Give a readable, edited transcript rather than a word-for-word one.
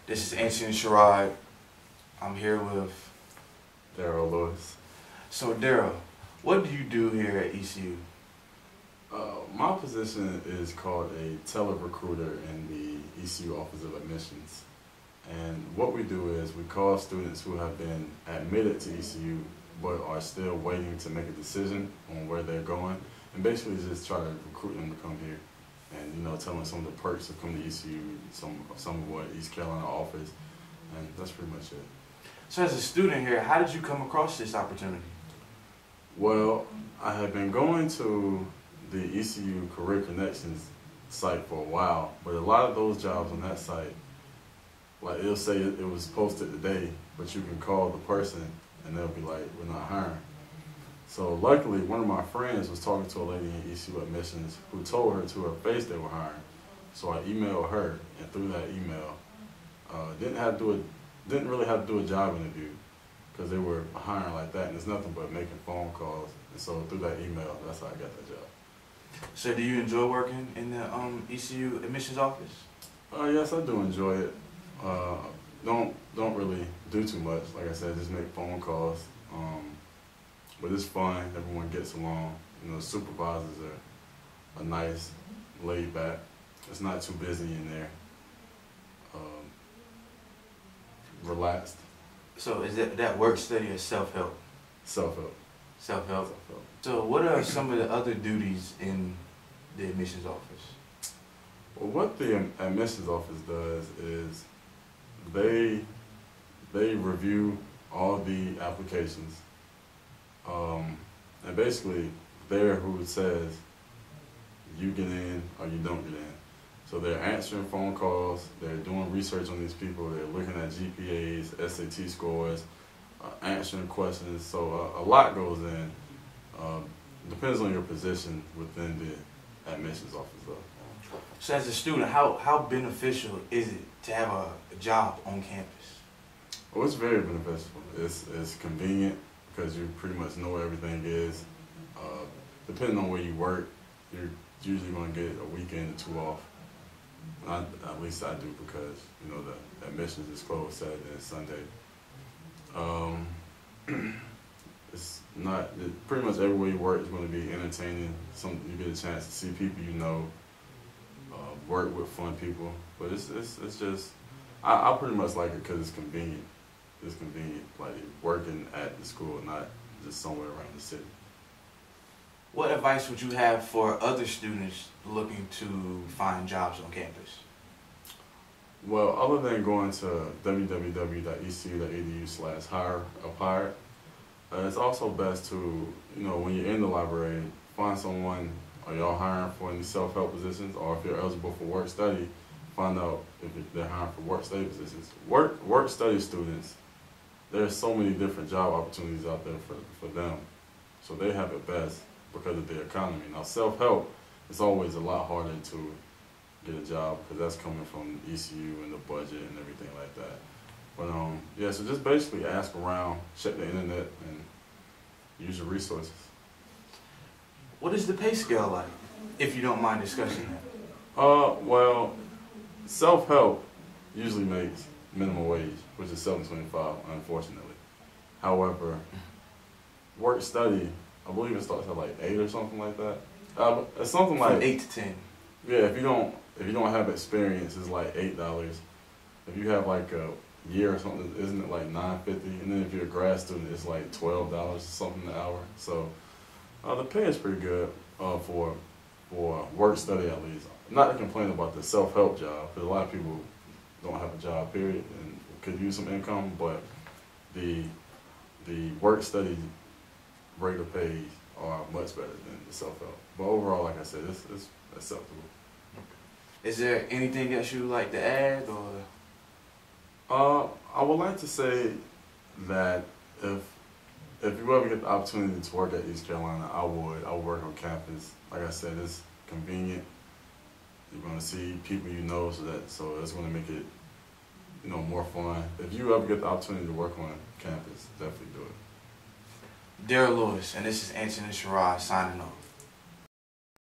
This is Anthony Sherrod. I'm here with Daryl Lewis. So Daryl, what do you do here at ECU? My position is called a tele-recruiter in the ECU Office of Admissions. And what we do is we call students who have been admitted to ECU but are still waiting to make a decision on where they're going, and basically just try to recruit them to come here. And tell them some of the perks of coming to ECU, some of what East Carolina offers, and that's pretty much it. So as a student here, how did you come across this opportunity? Well, I have been going to the ECU Career Connections site for a while, but a lot of those jobs on that site, like it'll say it was posted today, but you can call the person and they'll be like, we're not hiring. So luckily, one of my friends was talking to a lady in ECU Admissions who told her to her face they were hiring. So I emailed her, and through that email, didn't really have to do a job interview because they were hiring like that, and it's nothing but making phone calls. And so through that email, that's how I got that job. So do you enjoy working in the ECU admissions office? Yes, I do enjoy it. Don't really do too much. Like I said, just make phone calls. But it's fun. Everyone gets along. Supervisors are nice, laid back. It's not too busy in there. Relaxed. So is that work study or self-help? Self-help. Self-help. Self-help. So what are some of the other duties in the admissions office? Well, what the admissions office does is they review all the applications, and basically they're who says you get in or you don't get in. So they're answering phone calls, they're doing research on these people, they're looking at GPAs, SAT scores, answering questions. So a lot goes in. Depends on your position within the admissions office, though. So as a student, how beneficial is it to have a job on campus? Well, it's very beneficial. It's convenient because you pretty much know where everything is. Depending on where you work, you're usually going to get a weekend or two off. At least I do, because the admissions is closed Saturday and Sunday. It's not pretty much everywhere you work is going to be entertaining. You get a chance to see people work with fun people. But it's just I pretty much like it because it's convenient. It's convenient, like working at the school, not just somewhere around the city. What advice would you have for other students looking to find jobs on campus? Well, other than going to www.ecu.edu/hire, it's also best to, when you're in the library, find someone. Are y'all hiring for any self-help positions? Or if you're eligible for work study, find out if they're hiring for work study positions. Work study students, there's so many different job opportunities out there for them. So they have it best because of the economy. Now self-help, it's always a lot harder to get a job because that's coming from ECU and the budget and everything like that. But yeah, so just basically ask around, check the internet, and use your resources. What is the pay scale like, if you don't mind discussing that? Well, self-help usually makes minimum wage, which is $7.25, unfortunately. However, work study, I believe it starts at like 8 or something like that. It's something like from 8 to 10. Yeah, if you don't have experience, it's like $8. If you have like a year or something, isn't it like $9.50? And then if you're a grad student, it's like $12 or something an hour. So the pay is pretty good for work study, at least. Not to complain about the self-help job, because a lot of people don't have a job, period, and could use some income. But the work study rate of pay are much better than the self-help. But overall, like I said, it's acceptable. Is there anything else you would like to add, or? I would like to say that if you ever get the opportunity to work at East Carolina, I would work on campus. Like I said, it's convenient. You're going to see people so it's going to make it more fun. If you ever get the opportunity to work on campus, definitely do it. Daryl Lewis, and this is Anthony Sherrod signing off.